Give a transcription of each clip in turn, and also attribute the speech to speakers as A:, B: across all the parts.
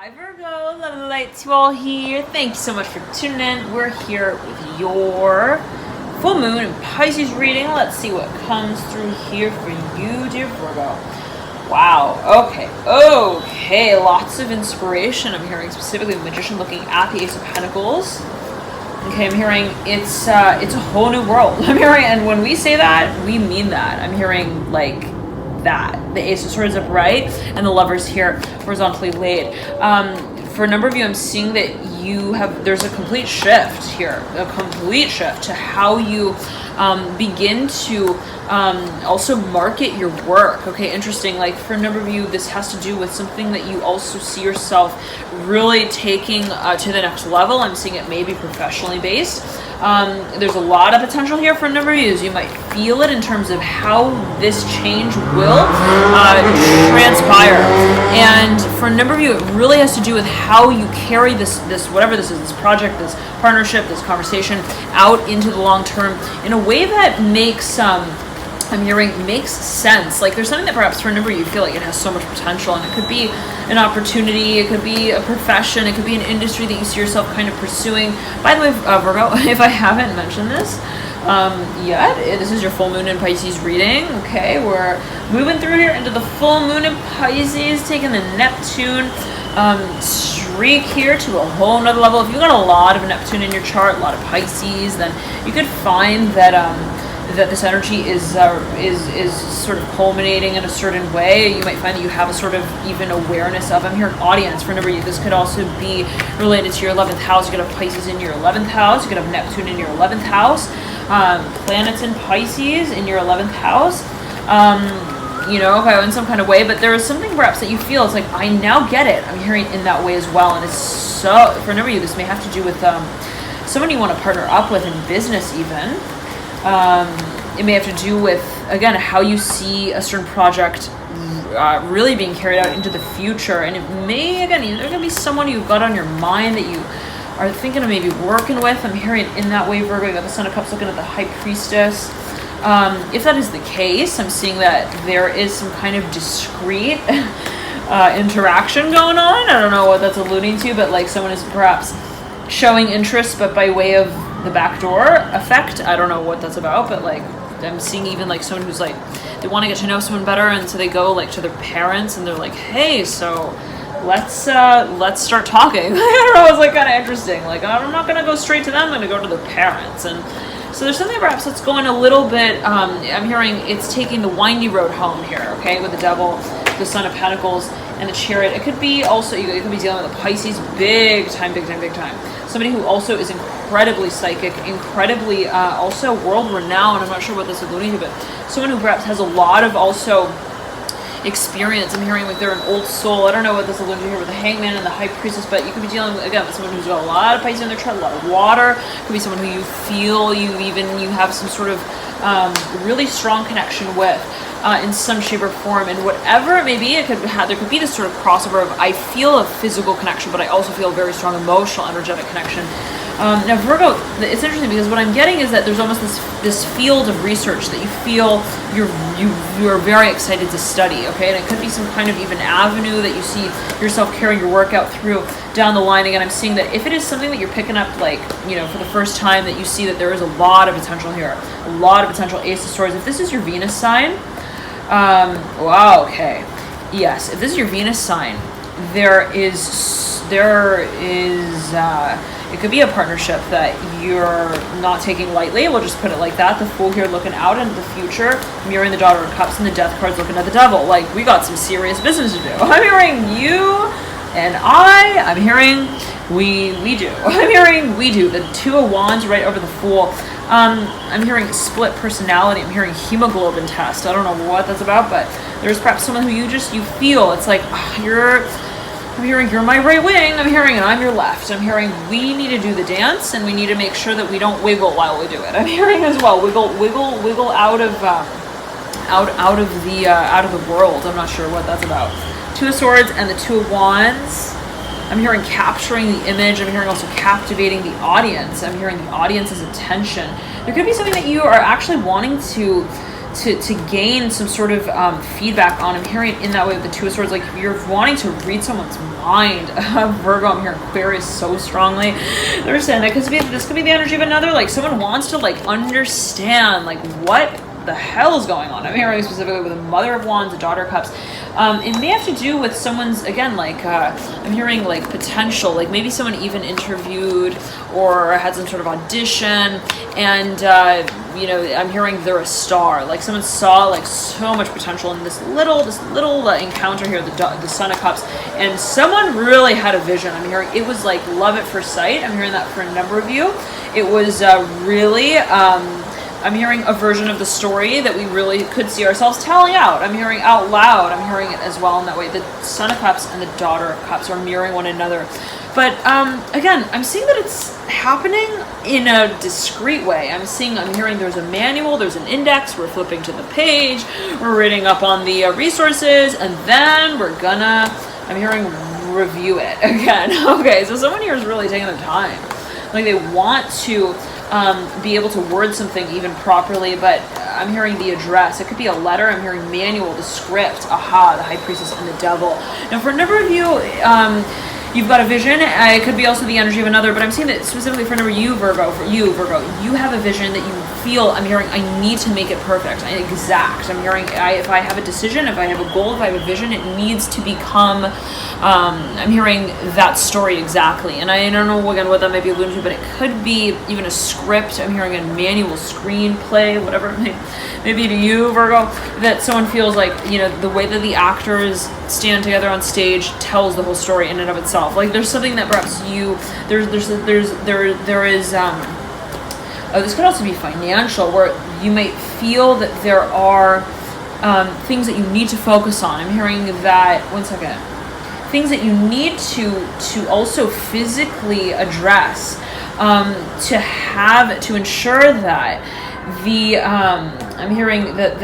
A: Hi Virgo, love and light to all here. Thank you so much for tuning in. We're here with your full moon and Pisces reading. Let's see what comes through here for you, dear Virgo. Wow, okay, lots of inspiration. I'm hearing specifically the Magician looking at the Ace of Pentacles. Okay, I'm hearing it's a whole new world. I'm hearing, and when we say that, we mean that. I'm hearing like that. The Ace of Swords upright and the Lovers here horizontally laid. For a number of you, I'm seeing that there's a complete shift here, a complete shift to how you begin to also market your work. Okay, interesting. Like for a number of you, this has to do with something that you also see yourself really taking to the next level. I'm seeing it maybe professionally based. There's a lot of potential here for a number of you. You might feel it in terms of how this change will transpire. And for a number of you, it really has to do with how you carry this whatever this is, this project, this partnership, this conversation out into the long term in a way that makes I'm hearing makes sense. Like there's something that perhaps for a number of you feel like it has so much potential, and it could be an opportunity, it could be a profession, it could be an industry that you see yourself kind of pursuing. By the way, Virgo, if I haven't mentioned this yet, this is your full moon in Pisces reading. Okay, we're moving through here into the full moon in Pisces, taking the Neptune streak here to a whole nother level. If you've got a lot of Neptune in your chart, a lot of Pisces, then you could find that that this energy is sort of culminating in a certain way. You might find that you have a sort of even awareness of, I'm hearing audience for a number of you. This could also be related to your 11th house. You could have Pisces in your 11th house. You could have Neptune in your 11th house. Planets in Pisces in your 11th house. In some kind of way, but there is something perhaps that you feel it's like, I now get it. I'm hearing in that way as well. And it's so, for a number of you, this may have to do with someone you want to partner up with in business even. It may have to do with, again, how you see a certain project really being carried out into the future. And it may, again, there's going to be someone you've got on your mind that you are thinking of maybe working with. I'm hearing in that way, Virgo. You got the Son of Cups looking at the High Priestess. If that is the case, I'm seeing that there is some kind of discreet interaction going on. I don't know what that's alluding to, but like someone is perhaps showing interest, but by way of the backdoor effect. I don't know what that's about, but like I'm seeing even like someone who's like, they want to get to know someone better, and so they go like to their parents and they're like, hey, so let's start talking. I don't know, it's like kind of interesting. Like I'm not gonna go straight to them, I'm gonna go to their parents. And so there's something perhaps that's going a little bit, I'm hearing it's taking the windy road home here, okay, with the Devil, the Son of Pentacles, and the Chariot. It could be also, you could be dealing with a Pisces, big time. Somebody who also is incredibly psychic, incredibly also world-renowned. I'm not sure what this is alluding to, but someone who perhaps has a lot of also experience. I'm hearing like they're an old soul. I don't know what this is alluding to here with the Hangman and the High Priestess, but you could be dealing with, again, with someone who's got a lot of Pisces in their chart, a lot of water. It could be someone who you feel you have some sort of really strong connection with in some shape or form, and whatever it may be, there could be this sort of crossover of, I feel a physical connection, but I also feel a very strong emotional, energetic connection. Now Virgo, it's interesting because what I'm getting is that there's almost this field of research that you feel you're very excited to study, okay? And it could be some kind of even avenue that you see yourself carrying your work out through down the line. Again, I'm seeing that if it is something that you're picking up, like, for the first time, that you see that there is a lot of potential here, a lot of potential. Ace of Swords. If this is your Venus sign, wow, okay. Yes, if this is your Venus sign, there is it could be a partnership that you're not taking lightly. We'll just put it like that. The Fool here looking out into the future, mirroring the Daughter of Cups, and the Death card's looking at the Devil. Like, we got some serious business to do. I'm hearing you and I'm hearing we do. I'm hearing we do. The Two of Wands right over the Fool. I'm hearing split personality. I'm hearing hemoglobin test. I don't know what that's about, but there's perhaps someone who you feel it's like, I'm hearing you're my right wing. I'm hearing and I'm your left. I'm hearing we need to do the dance, and we need to make sure that we don't wiggle while we do it. I'm hearing as well wiggle out of the world. I'm not sure what that's about. Two of Swords and the Two of Wands. I'm hearing capturing the image. I'm hearing also captivating the audience. I'm hearing the audience's attention. There could be something that you are actually wanting to to gain some sort of feedback on. I'm hearing in that way with the Two of Swords, like you're wanting to read someone's mind. Virgo, I'm hearing Aquarius so strongly. Understand that this could be the energy of another, like someone wants to like understand like what the hell is going on. I'm hearing specifically with a Mother of Wands, a Daughter of Cups. It may have to do with someone's, again, like I'm hearing like potential, like maybe someone even interviewed or had some sort of audition, and you know, I'm hearing they're a star. Like someone saw like so much potential in this little encounter here, the Son of Cups, and someone really had a vision. I'm hearing it was like love at first sight. I'm hearing that for a number of you. It was really. I'm hearing a version of the story that we really could see ourselves telling out. I'm hearing out loud. I'm hearing it as well in that way. The Son of Cups and the Daughter of Cups are mirroring one another. But again, I'm seeing that it's happening in a discreet way. I'm hearing there's a manual, there's an index, we're flipping to the page, we're reading up on the resources, and then we're gonna, I'm hearing review it again. Okay, so someone here is really taking their time. Like they want to be able to word something even properly, but I'm hearing the address. It could be a letter. I'm hearing manual, the script, the High Priestess and the Devil. Now for a number of you, you've got a vision. It could be also the energy of another, but I'm seeing that specifically for a number of you, Virgo, you have a vision that you feel, I'm hearing, I need to make it perfect, exact. I'm hearing, if I have a decision, if I have a goal, if I have a vision, it needs to become, I'm hearing that story exactly. And I don't know, again, what that might be alluding to, but it could be even a script. I'm hearing a manual, screenplay, whatever it may be to you, Virgo, that someone feels like, you know, the way that the actors stand together on stage tells the whole story in and of itself. Like there's something that perhaps you, there is, this could also be financial, where you might feel that there are things that you need to focus on. I'm hearing that, one second, things that you need to also physically address, to ensure that the I'm hearing that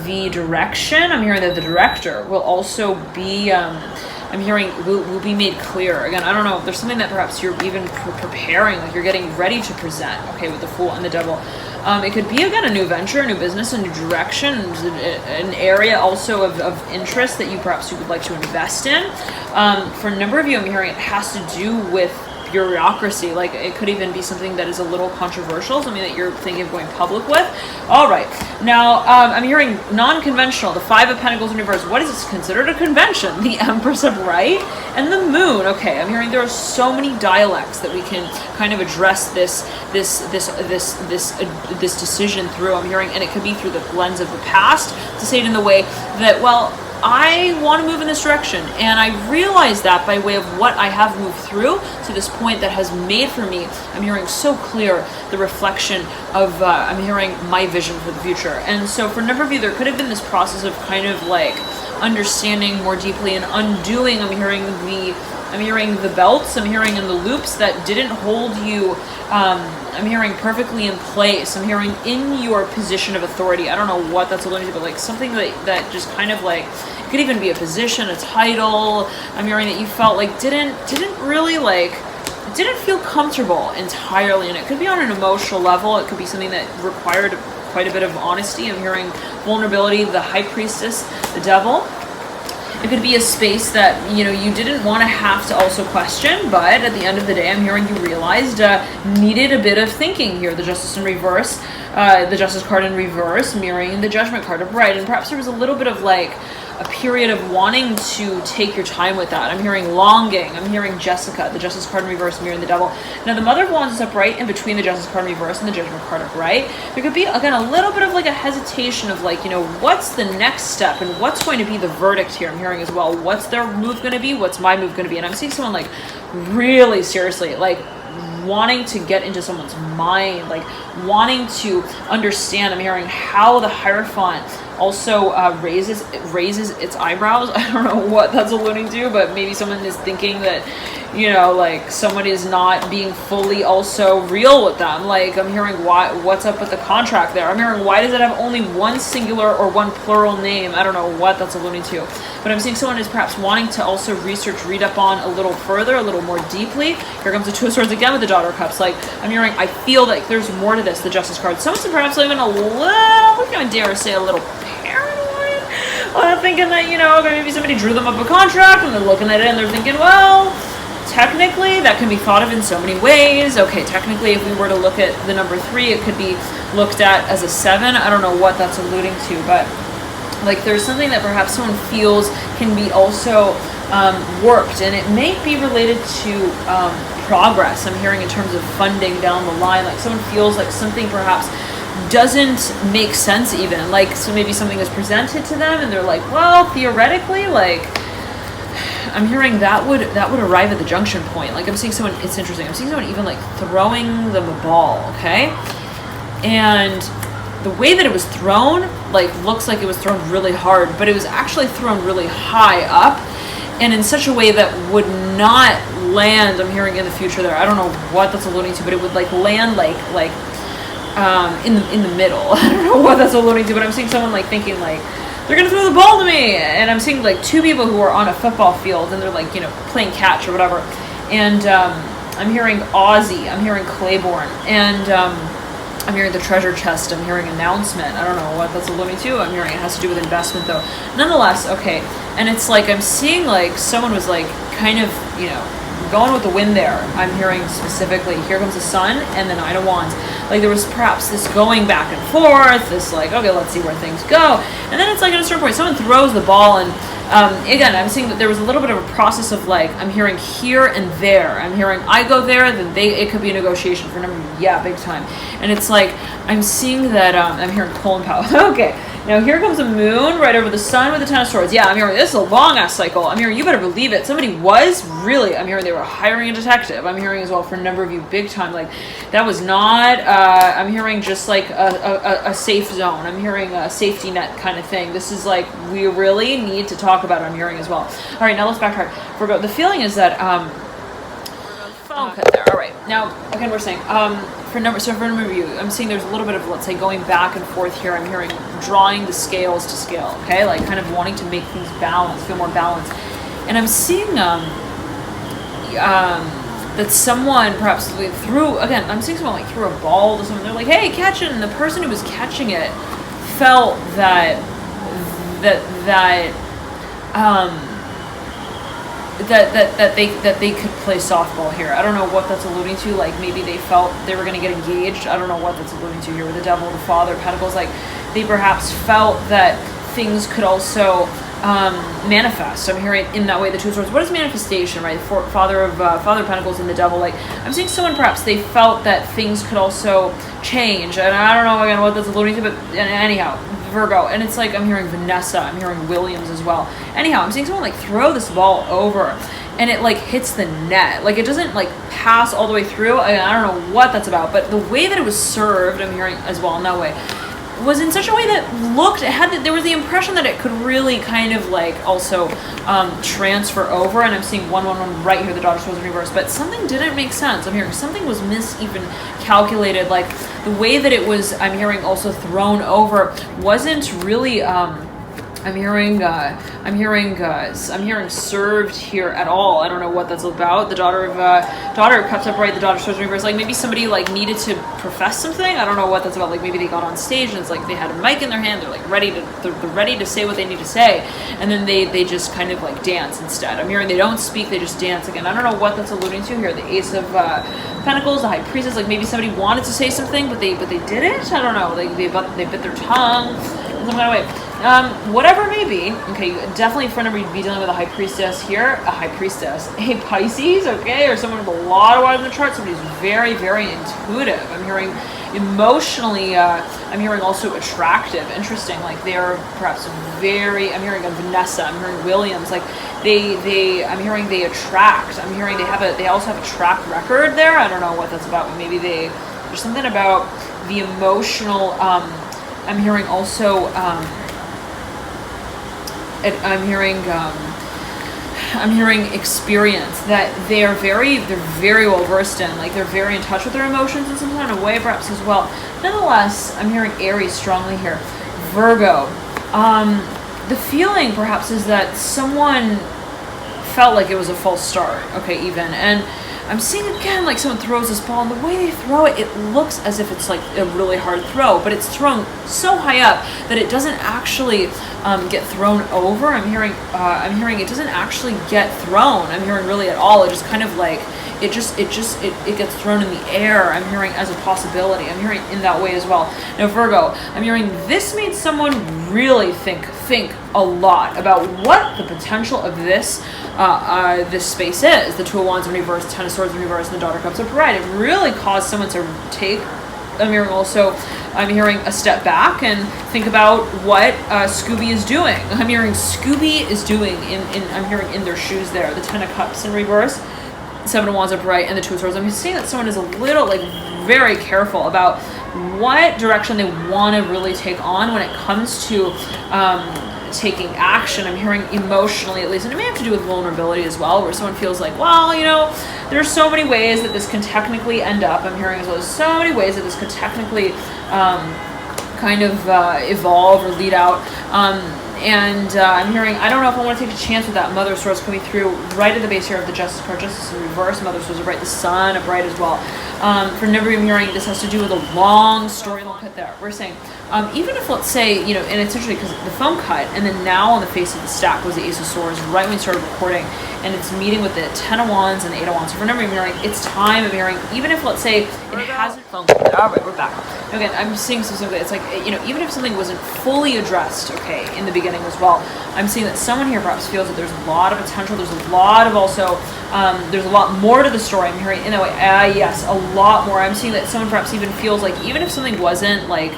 A: the direction, I'm hearing that the director will also be I'm hearing will be made clear. Again, I don't know, there's something that perhaps you're even preparing, like you're getting ready to present, okay, with the Fool and the Devil. It could be, again, a new venture, a new business, a new direction, an area also of interest that you would like to invest in. For a number of you, I'm hearing it has to do with bureaucracy. Like it could even be something that is a little controversial, something that you're thinking of going public with. All right, now I'm hearing non-conventional, the Five of Pentacles in reverse. What is this considered a convention? The Empress upright and the Moon. Okay, I'm hearing there are so many dialects that we can kind of address this decision through. I'm hearing, and it could be through the lens of the past, to say it in the way that, well, I want to move in this direction, and I realize that by way of what I have moved through to this point that has made for me, I'm hearing so clear the reflection of, I'm hearing my vision for the future. And so for a number of you, there could have been this process of kind of like understanding more deeply and undoing. I'm hearing the belts, I'm hearing in the loops that didn't hold you, I'm hearing perfectly in place. I'm hearing in your position of authority. I don't know what that's alluding to, but like something that just kind of like, it could even be a position, a title. I'm hearing that you felt like didn't really like, didn't feel comfortable entirely. And it could be on an emotional level. It could be something that required quite a bit of honesty. I'm hearing vulnerability, the High Priestess, the Devil. It could be a space that, you know, you didn't want to have to also question, but at the end of the day, I'm hearing you realized needed a bit of thinking here. The Justice in reverse, the Justice card in reverse, mirroring the Judgment card upright. And perhaps there was a little bit of like a period of wanting to take your time with that. I'm hearing longing. I'm hearing Jessica, the Justice card in reverse, mirroring the Devil. Now the Mother of Wands is upright in between the Justice card in reverse and the Judgment card upright. There could be, again, a little bit of like a hesitation of like, you know, what's the next step and what's going to be the verdict here. I'm hearing as well, what's their move going to be? What's my move going to be? And I'm seeing someone like really seriously, like wanting to get into someone's mind, like wanting to understand. I'm hearing how the Hierophant also raises its eyebrows. I don't know what that's alluding to, but maybe someone is thinking that, you know, like someone is not being fully also real with them. Like I'm hearing what's up with the contract there. I'm hearing why does it have only one singular or one plural name? I don't know what that's alluding to, but I'm seeing someone is perhaps wanting to also read up on a little further, a little more deeply. Here comes the Two of Swords again with the Daughter of Cups. Like I'm hearing, I feel like there's more to this. The Justice card. Someone's perhaps even a little, we can dare say a little paranoid, thinking that, you know, maybe somebody drew them up a contract and they're looking at it and they're thinking, well, technically that can be thought of in so many ways. Okay, technically if we were to look at the number 3, it could be looked at as a 7. I don't know what that's alluding to, but like there's something that perhaps someone feels can be also worked, and it may be related to progress. I'm hearing in terms of funding down the line, like someone feels like something perhaps doesn't make sense even, like so maybe something is presented to them and they're like, well, theoretically, like I'm hearing that would arrive at the junction point. Like I'm seeing someone, it's interesting, I'm seeing someone even like throwing them a ball, okay? And the way that it was thrown, like looks like it was thrown really hard, but it was actually thrown really high up and in such a way that would not land, I'm hearing in the future there. I don't know what that's alluding to, but it would like land like in the middle. I don't know what that's alluding to, but I'm seeing someone like thinking like, they're gonna throw the ball to me, and I'm seeing like 2 people who are on a football field and they're like, you know, playing catch or whatever, and I'm hearing Aussie, I'm hearing Claiborne, and I'm hearing the treasure chest, I'm hearing announcement. I don't know what that's alluding to. I'm hearing it has to do with investment though. Nonetheless, okay, and it's like I'm seeing like someone was like kind of, you know, going with the wind there. I'm hearing specifically, here comes the Sun and the Nine of Wands. Like there was perhaps this going back and forth, this like, okay, let's see where things go. And then it's like at a certain point, someone throws the ball and again, I'm seeing that there was a little bit of a process of like, I'm hearing here and there. I'm hearing I go there, then it could be a negotiation for number, yeah, big time. And it's like, I'm seeing that, I'm hearing Colin Powell. Okay, now here comes the moon right over the sun with the Ten of Swords. Yeah, I'm hearing this is a long ass cycle. I'm hearing, you better believe it. Somebody was really, I'm hearing they were hiring a detective. I'm hearing as well for a number of you big time. Like that was not, I'm hearing just like a safe zone. I'm hearing a safety net kind of thing. This is like, we really need to talk about it. I'm hearing as well. All right, now let's backtrack. Virgo, the feeling is that, phone cut there. All right. Now, again, we're saying, for number of you, I'm seeing there's a little bit of, let's say, going back and forth here. I'm hearing drawing the scales to scale, okay? Like kind of wanting to make things balance, feel more balanced. And I'm seeing that someone perhaps threw, again, I'm seeing someone like threw a ball to someone. They're like, hey, catch it. And the person who was catching it felt that they could play softball here. I don't know what that's alluding to. Like maybe they felt they were going to get engaged. I don't know what that's alluding to here with the Devil, the Father of Pentacles. Like they perhaps felt that things could also manifest. I'm hearing in that way the Two of Swords. What is manifestation, right? Father of Pentacles and the Devil. Like I'm seeing someone perhaps they felt that things could also change, and I don't know again what that's alluding to, but anyhow, Virgo, and it's like I'm hearing Vanessa, I'm hearing Williams as well. Anyhow, I'm seeing someone like throw this ball over, and it like hits the net. Like it doesn't like pass all the way through. I don't know what that's about, but the way that it was served, I'm hearing as well in that way, was in such a way that there was the impression that it could really kind of like also transfer over, and I'm seeing 111 right here, the Daughter of Swords in reverse, but something didn't make sense. I'm hearing something was calculated, like the way that it was, I'm hearing also thrown over wasn't really I'm hearing served here at all. I don't know what that's about. The Daughter of Cups upright, the Daughter of Swords in reverse. Like maybe somebody like needed to profess something. I don't know what that's about. Like maybe they got on stage and it's like they had a mic in their hand. They're like they're ready to say what they need to say, and then they just kind of like dance instead. I'm hearing they don't speak, they just dance again. I don't know what that's alluding to here. The Ace of Pentacles, the High Priestess. Like maybe somebody wanted to say something, but they didn't. I don't know. Like they bit their tongue in some kind of way. Whatever it may be, okay, definitely for number you'd be dealing with a High Priestess here, a Pisces, okay, or someone with a lot of water in the chart, somebody who's very, very intuitive. I'm hearing emotionally, I'm hearing also attractive, interesting, like they're perhaps very, I'm hearing a Vanessa, I'm hearing Williams, like I'm hearing they attract, I'm hearing they also have a track record there. I don't know what that's about, but maybe there's something about the emotional, I'm hearing also, I'm hearing experience, that they're very well versed in, like they're very in touch with their emotions in some kind of way, perhaps as well. Nonetheless, I'm hearing Aries strongly here. Virgo, the feeling perhaps is that someone felt like it was a false start, okay, even, and I'm seeing again like someone throws this ball, and the way they throw it, it looks as if it's like a really hard throw, but it's thrown so high up that it doesn't actually get thrown over. I'm hearing it doesn't actually get thrown. I'm hearing really at all. It just kind of like it gets thrown in the air. I'm hearing as a possibility. I'm hearing in that way as well. Now Virgo, I'm hearing this made someone really think a lot about what the potential of this space is. The Two of Wands in reverse, Ten of Swords in reverse, and the Daughter of Cups upright. It really caused someone to take, I'm hearing a step back and think about what Scooby is doing. I'm hearing Scooby is doing I'm hearing in their shoes there. The Ten of Cups in reverse, Seven of Wands upright, and the Two of Swords. I'm seeing that someone is a little like very careful about what direction they want to really take on when it comes to taking action. I'm hearing emotionally, at least, and it may have to do with vulnerability as well, where someone feels like, well, there's so many ways that this can technically end up. I'm hearing as well, there's so many ways that this could technically evolve or lead out. I'm hearing, I don't know if I want to take a chance with that. Mother of Swords coming through right at the base here of the Justice card. Justice in reverse, Mother of Swords upright, the Sun upright as well. For number, I'm hearing this has to do with a long story. We'll cut there. We're saying, even if, let's say, and it's interesting because the phone cut, and then now on the face of the stack was the Ace of Swords right when we started recording, and it's meeting with the Ten of Wands and the Eight of Wands. So for number, I'm hearing it's time. I'm hearing, even if, let's say, it hasn't phone cut. All right, we're back. Again, I'm seeing something. It's like, even if something wasn't fully addressed, okay, in the beginning as well, I'm seeing that someone here perhaps feels that there's a lot of potential. There's a lot of also, there's a lot more to the story. I'm hearing in that way. Yes, a lot more. I'm seeing that someone perhaps even feels like even if something wasn't like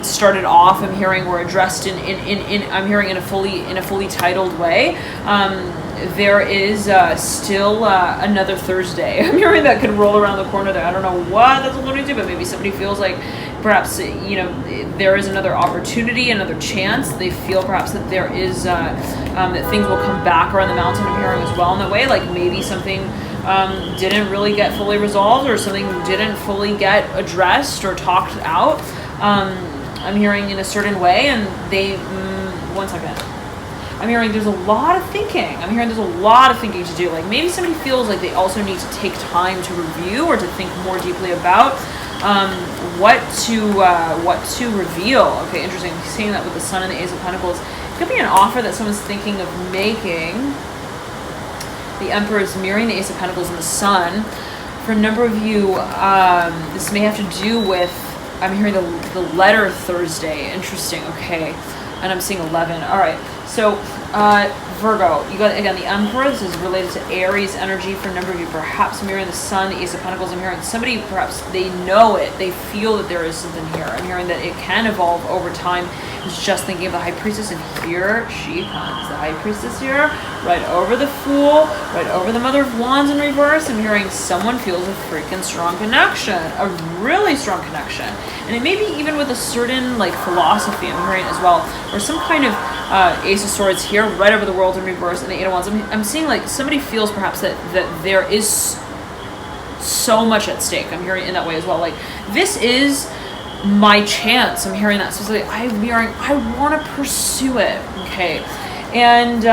A: started off, I'm hearing or addressed I'm hearing in a fully titled way. There is still another Thursday. I'm hearing that could roll around the corner there. I don't know what that's alluding to, but maybe somebody feels like perhaps there is another opportunity, another chance. They feel perhaps that there is that things will come back around the mountain. I'm hearing as well in that way, like maybe something didn't really get fully resolved, or something didn't fully get addressed or talked out. I'm hearing in a certain way, and they one second. I'm hearing there's a lot of thinking. I'm hearing there's a lot of thinking to do. Like maybe somebody feels like they also need to take time to review or to think more deeply about what to reveal. Okay, interesting. Seeing that with the Sun and the Ace of Pentacles, it could be an offer that someone's thinking of making. The Emperor is mirroring the Ace of Pentacles and the Sun. For a number of you, this may have to do with, I'm hearing the letter Thursday. Interesting. Okay, and I'm seeing 11. All right. So, Virgo, you got, again, the Emperor. This is related to Aries energy for a number of you. Perhaps mirroring the Sun, the Ace of Pentacles. I'm hearing somebody, perhaps they know it. They feel that there is something here. I'm hearing that it can evolve over time. It's just thinking of the High Priestess, and here she comes. The High Priestess here, right over the Fool, right over the Mother of Wands in reverse. I'm hearing someone feels a freaking strong connection, a really strong connection. And it may be even with a certain, like, philosophy, I'm hearing as well, or some kind of Ace of Swords here, right over the World in reverse, and the Eight of Wands. I'm seeing, like, somebody feels perhaps that there is so much at stake. I'm hearing in that way as well. Like, this is my chance. I'm hearing that specifically. I'm hearing, I want to pursue it. Okay. And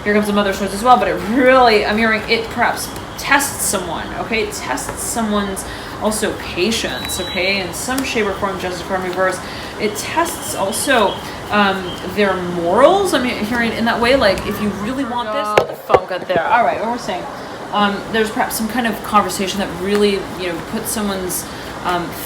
A: here comes the Mother of Swords as well, but it really, I'm hearing it perhaps tests someone. Okay. It tests someone's also patience. Okay. In some shape or form, Justice card in reverse. It tests also their morals. I'm hearing in that way, like, if you really want this, the phone got there. All right. What we're saying, there's perhaps some kind of conversation that really, puts someone's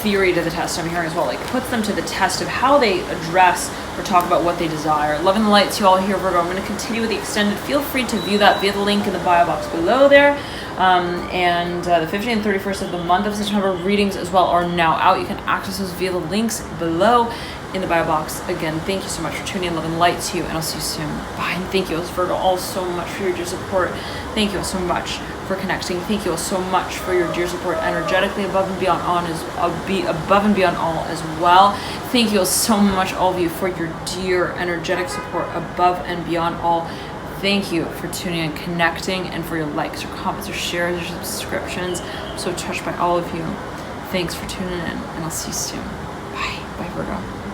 A: theory to the test. I'm hearing as well, like, puts them to the test of how they address or talk about what they desire. Love and the lights, you all here, Virgo. I'm going to continue with the extended. Feel free to view that via the link in the bio box below there. And the 15th and 31st of the month of September readings as well are now out. You can access those via the links below in the bio box. Again, thank you so much for tuning in. Love and light to you, and I'll see you soon. Bye, and thank you, Virgo, all so much for your support. Thank you all so much for connecting. Thank you all so much for your dear support energetically, above and beyond all as well. Thank you all so much, all of you, for your dear energetic support above and beyond all. Thank you for tuning in, connecting, and for your likes, your comments, your shares, your subscriptions. I'm so touched by all of you. Thanks for tuning in, and I'll see you soon. Bye. Bye, Virgo.